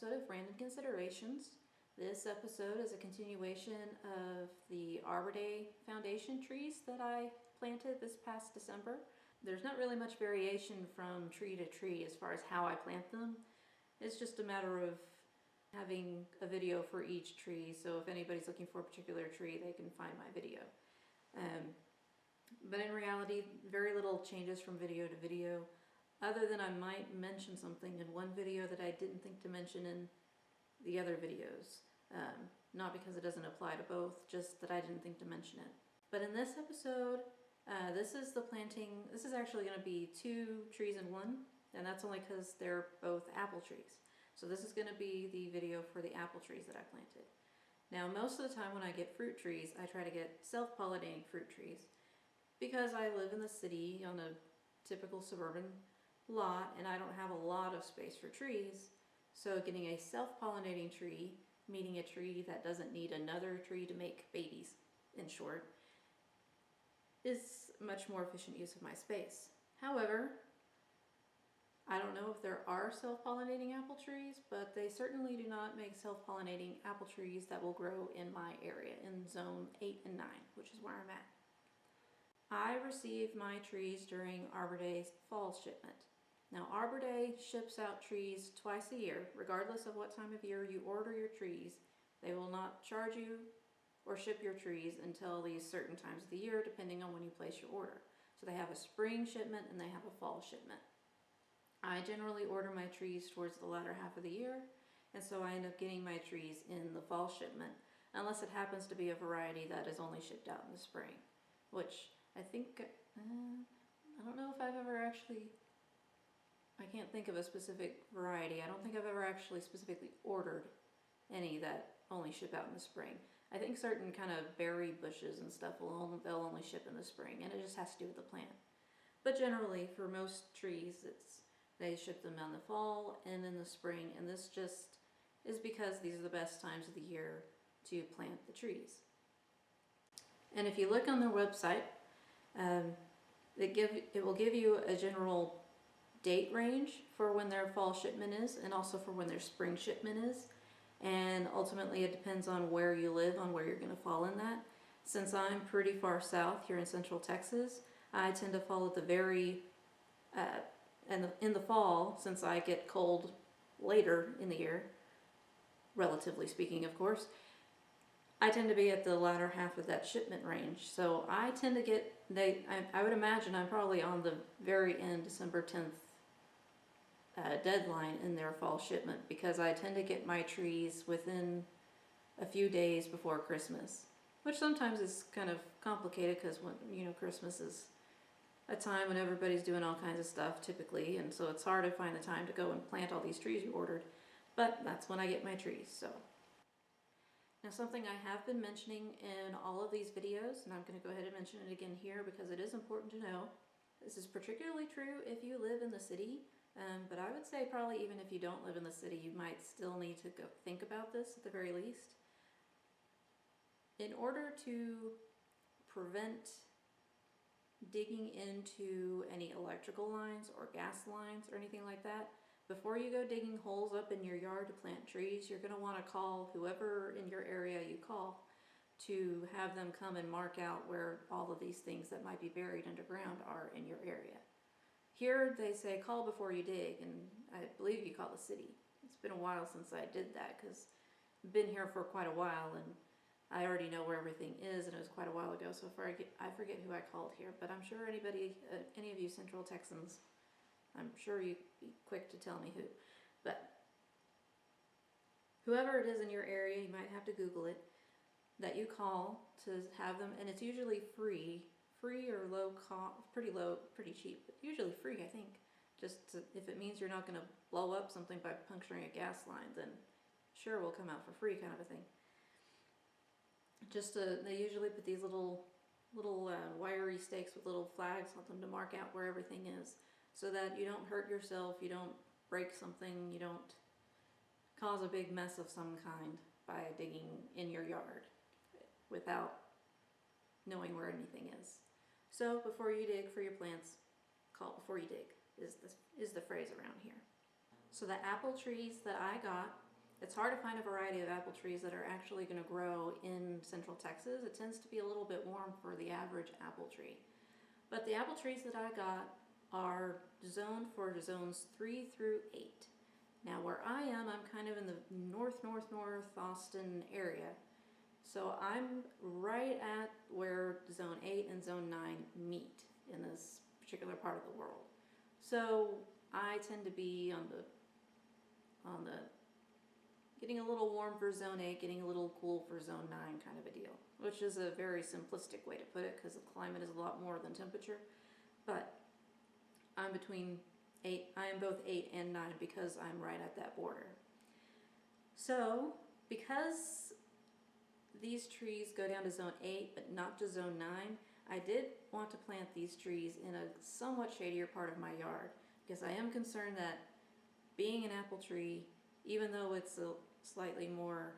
episode of Random Considerations. This episode is a continuation of the Arbor Day Foundation trees that I planted this past December. There's not really much variation from tree to tree as far as how I plant them. It's just a matter of having a video for each tree, so if anybody's looking for a particular tree, they can find my video. But in reality, very little changes from video to video, other than I might mention something in one video that I didn't think to mention in the other videos. Not because it doesn't apply to both, just that I didn't think to mention it. But in this episode, this is the planting. This is actually going to be 2 trees in one, and that's only because they're both apple trees. So this is going to be the video for the apple trees that I planted. Now, most of the time when I get fruit trees, I try to get self-pollinating fruit trees because I live in the city on a typical suburban lot and I don't have a lot of space for trees. So getting a self-pollinating tree, meaning a tree that doesn't need another tree to make babies, in short, is much more efficient use of my space. However, I don't know if there are self-pollinating apple trees, but they certainly do not make self-pollinating apple trees that will grow in my area, in zone 8 and 9, which is where I'm at. I receive my trees during Arbor Day's fall shipment. Now, Arbor Day ships out trees twice a year, regardless of what time of year you order your trees. They will not charge you or ship your trees until these certain times of the year, depending on when you place your order. So they have a spring shipment and they have a fall shipment. I generally order my trees towards the latter half of the year, and so I end up getting my trees in the fall shipment, unless it happens to be a variety that is only shipped out in the spring, which I think, I don't know if I've ever actually, I can't think of a specific variety. I don't think I've ever actually specifically ordered any that only ship out in the spring. I think certain kind of berry bushes and stuff they'll only ship in the spring, and it just has to do with the plant. But generally, for most trees, they ship them in the fall and in the spring, and this just is because these are the best times of the year to plant the trees. And if you look on their website, it will give you a general date range for when their fall shipment is, and also for when their spring shipment is. And ultimately, it depends on where you live, on where you're going to fall in that. Since I'm pretty far south here in central Texas, I tend to fall at the very in the fall, since I get cold later in the year, relatively speaking, of course, I tend to be at the latter half of that shipment range. So I tend to get, I would imagine I'm probably on the very end, December 10th deadline in their fall shipment, because I tend to get my trees within a few days before Christmas, which sometimes is kind of complicated because when, Christmas is a time when everybody's doing all kinds of stuff typically, and so it's hard to find the time to go and plant all these trees you ordered, but that's when I get my trees. So now, something I have been mentioning in all of these videos, and I'm going to go ahead and mention it again here because it is important to know. This is particularly true if you live in the city, but I would say probably even if you don't live in the city, you might still need to go think about this at the very least. In order to prevent digging into any electrical lines or gas lines or anything like that, before you go digging holes up in your yard to plant trees, you're going to want to call whoever in your area you call to have them come and mark out where all of these things that might be buried underground are in your area. Here they say call before you dig, and I believe you call the city. It's been a while since I did that because I've been here for quite a while and I already know where everything is, and it was quite a while ago, so I forget who I called here, but I'm sure any of you Central Texans, I'm sure you'd be quick to tell me who. But whoever it is in your area, you might have to Google it, that you call to have them, and it's usually free or low cost, pretty cheap, but usually free, I think. If it means you're not going to blow up something by puncturing a gas line, then sure, we'll come out for free, kind of a thing. They usually put these little wiry stakes with little flags on them to mark out where everything is, so that you don't hurt yourself, you don't break something, you don't cause a big mess of some kind by digging in your yard without knowing where anything is. So before you dig for your plants, call before you dig is the phrase around here. So the apple trees that I got It's hard to find a variety of apple trees that are actually going to grow in central Texas. It tends to be a little bit warm for the average apple tree. But the apple trees that I got are zoned for zones 3 through 8. Now where I am, I'm kind of in the north Austin area. So I'm right at where zone 8 and zone 9 meet in this particular part of the world. So I tend to be on the getting a little warm for zone 8, getting a little cool for zone 9 kind of a deal, which is a very simplistic way to put it because the climate is a lot more than temperature. But I'm between 8, I am both 8 and 9 because I'm right at that border. So because these trees go down to zone 8 but not to zone 9, I did want to plant these trees in a somewhat shadier part of my yard because I am concerned that being an apple tree, even though it's a slightly more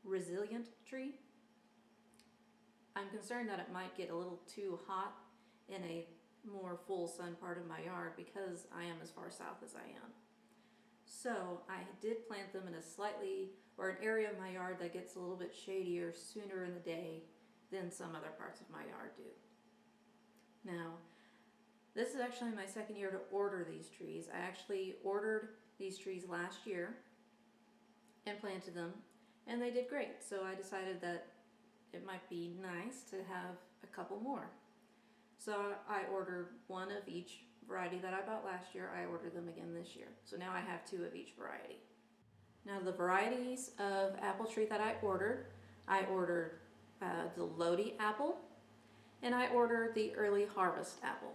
resilient tree, I'm concerned that it might get a little too hot in a more full sun part of my yard because I am as far south as I am. So I did plant them in a an area of my yard that gets a little bit shadier sooner in the day than some other parts of my yard do. Now, this is actually my second year to order these trees. I actually ordered these trees last year and planted them, and they did great. So I decided that it might be nice to have a couple more. So I ordered one of each variety that I bought last year. I ordered them again this year. So now I have 2 of each variety. Now the varieties of apple tree that I ordered the Lodi apple, and I ordered the early harvest apple.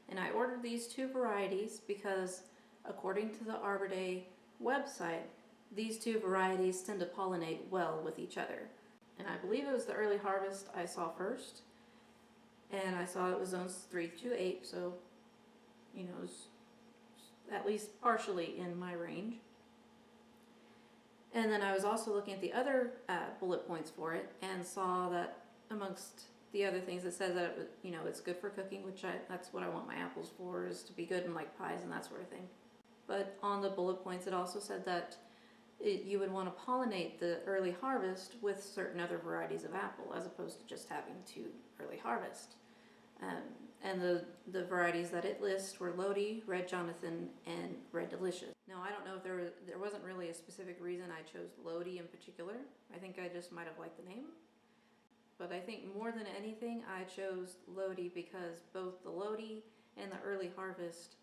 And I ordered these 2 varieties because according to the Arbor Day website, these 2 varieties tend to pollinate well with each other. And I believe it was the early harvest I saw first, and I saw it was zones 3 to 8, so you know, it was at least partially in my range. And then I was also looking at the other bullet points for it and saw that amongst the other things it says that it's good for cooking, which that's what I want my apples for, is to be good in like pies and that sort of thing. But on the bullet points it also said that you would want to pollinate the early harvest with certain other varieties of apple as opposed to just having 2 early harvest. And the varieties that it lists were Lodi, Red Jonathan, and Red Delicious. Now I don't know if there wasn't really a specific reason I chose Lodi in particular. I think I just might have liked the name. But I think more than anything I chose Lodi because both the Lodi and the early harvest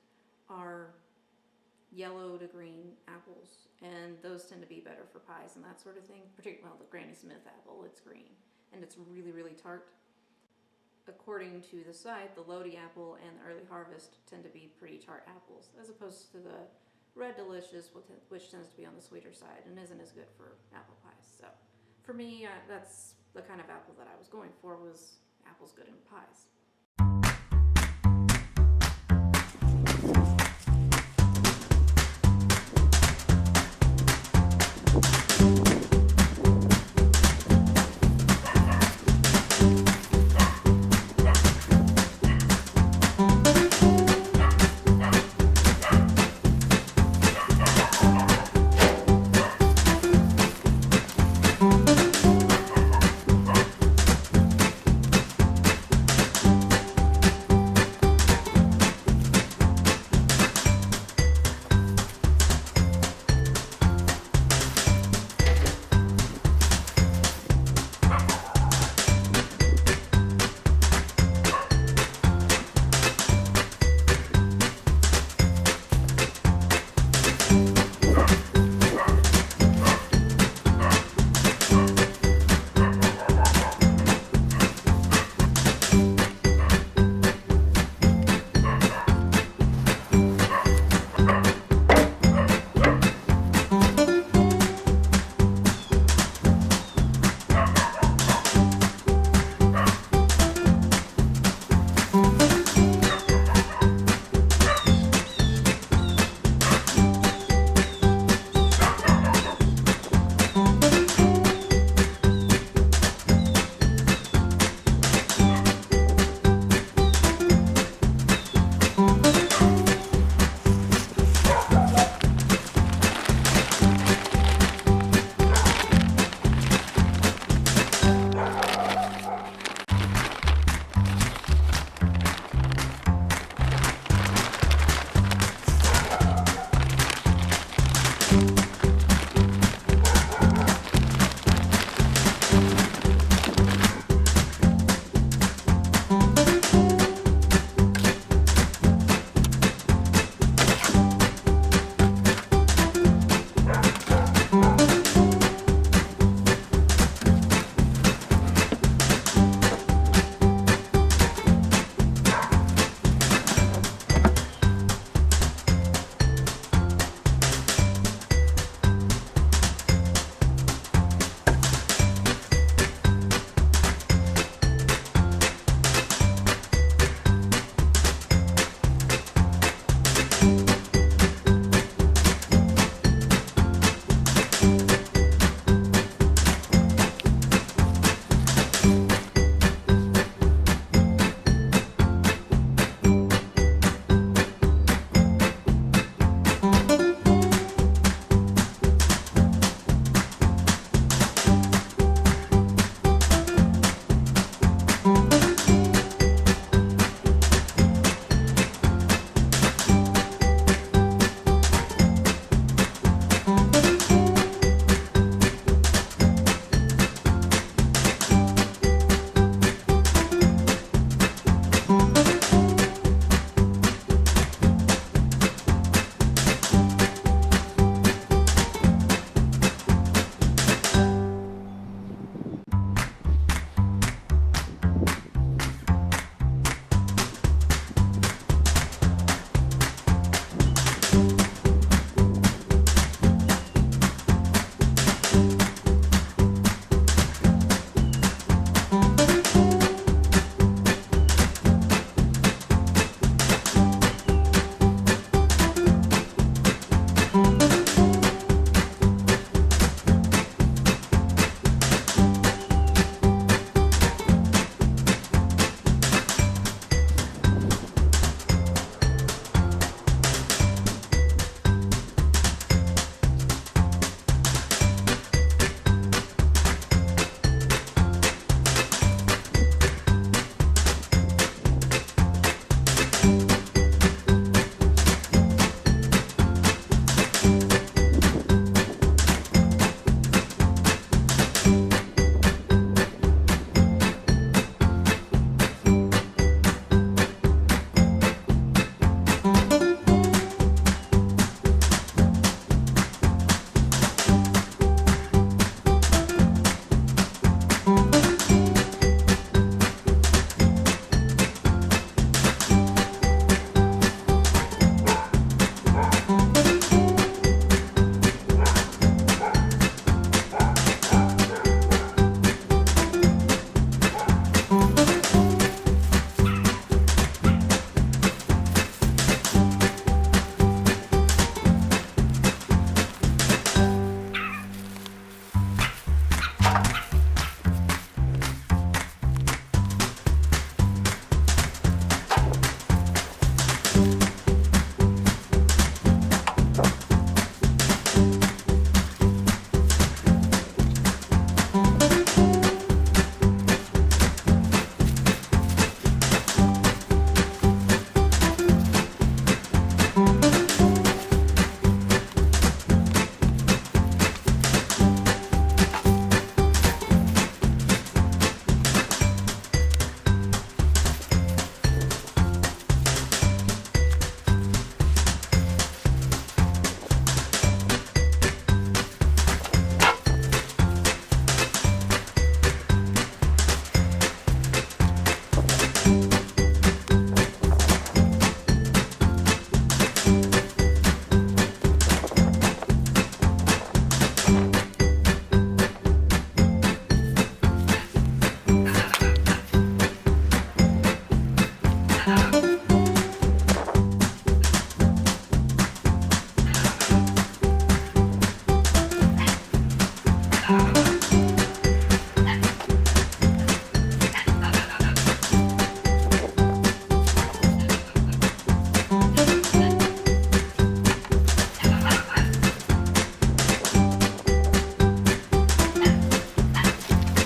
are yellow to green apples, and those tend to be better for pies and that sort of thing. Particularly the Granny Smith apple, it's green and it's really tart. According to the site, the Lodi apple and the early harvest tend to be pretty tart apples, as opposed to the Red Delicious, which tends to be on the sweeter side and isn't as good for apple pies. So for me, that's the kind of apple that I was going for, was apples good in pies.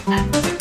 Bye.